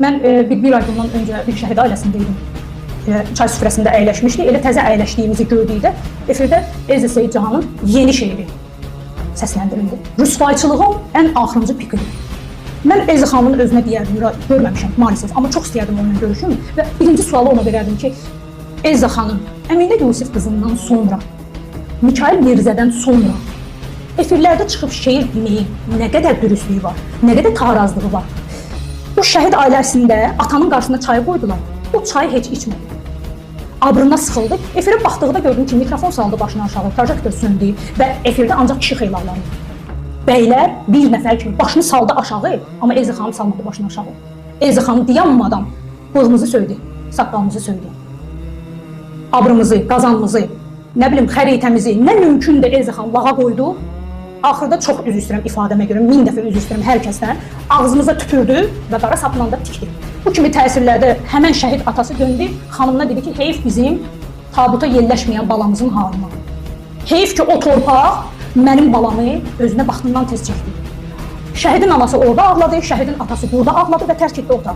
Mən bir ay bundan öncə bir şəhid ailəsindəydim. Çay süfrəsində əyləşmişdik. Elə təzə əyləşdiyimizi gördükdə efirdə Elza Seyid Cahanın yeni şeiri səsləndirildi. Rüsvayçılığın ən axırıncı pikidir. Mən Elza xanımın özünə deyərdim, görməmişəm maalesef, amma çox istəyərdim onunla görüşüm və birinci sualı ona verərdim ki, Elza xanım, Əminə Yusif qızından sonra, Mikail Mirzədən sonra efirlərdə çıxıb şeir deməyin nə qədər dürüstlüyü var, nə qədər tarazlığı var. O şəhid ailəsində atanın qarşısına çayı qoydular, o çayı heç içmədi. Abrına sıxıldı, efirə baxdıqda gördüm ki, mikrofon saldı başına aşağı, projektor söndü və efirdə ancaq kişi xeylalları. Bəylər bir nəfər kimi başını saldı aşağı, amma Elza xanım salmadı başını aşağı. Elza xanım dayanmadan bığımızı söydü, saqqalımızı söydü. Abrımızı, qazanımızı, nə bilim xəritəmizi, nə mümkün də Elza xanım lağa qoydu. Axırda çox üzr istəyirəm ifadəmə görə, 1000 dəfə üzr istəyirəm hər kəsdən. Ağzımıza tüpürdü və qara sapla da tikdi. Bu kimi təsirlərdə həmən şəhid atası döndü, xanımına dedi ki, heyf bizim tabuta yerləşməyən balamızın halına. Heyf ki, o torpaq mənim balamı özünə vaxtından tez çəkdi. Şəhidin anası orada ağladı, şəhidin atası burada ağladı və tərk etdi otağı.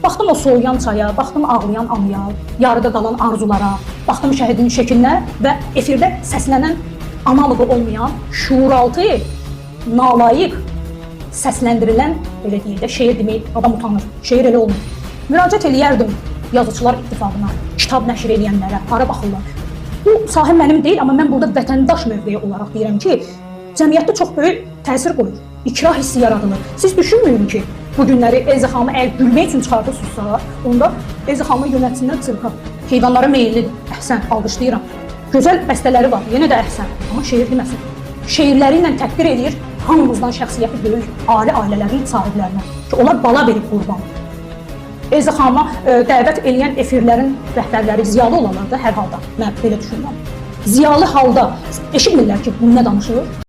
Baxdım o soğuyan çaya, baxdım ağlayan anıya, yarıda qalan arzulara, baxdım şəhidin şəklinə və efirdə səslənən analığı olmayan, şuuraltı, nalayiq səsləndirilən, belə deyil də, şeir demək, adam utanır, şeir elə olmur. Müraciət eləyərdim yazıçılar ittifaqına, kitab nəşr eləyənlərə, hara baxırlar. Bu sahə mənim deyil, amma mən burada vətəndaş mövqeyi olaraq deyirəm ki, cəmiyyətdə çox böyük təsir qoyur, ikrah hissi yaradılır. Siz düşünməyin ki, bu günləri Elza xanımı əgər gülmək üçün çıxardırsınızsa, onda Elza xanımı yönətsinlər çırqa. Heyvanlara meyillidir, əhsən, alqışlayıram. Gözəl bəstələri var, yenə də əhsən, amma şeir deməsin. Şeirləri ilə təqdir edir hamımızdan şəxsiyyəti böyük ali ailələrin sahiblərinə ki, onlar bala verib qurban. Elza xanıma dəvət eləyən efirlərin rəhbərləri ziyalı olanlar da hər halda, mən belə düşünürəm. Ziyalı halda eşitmirlər ki, bu nə danışır?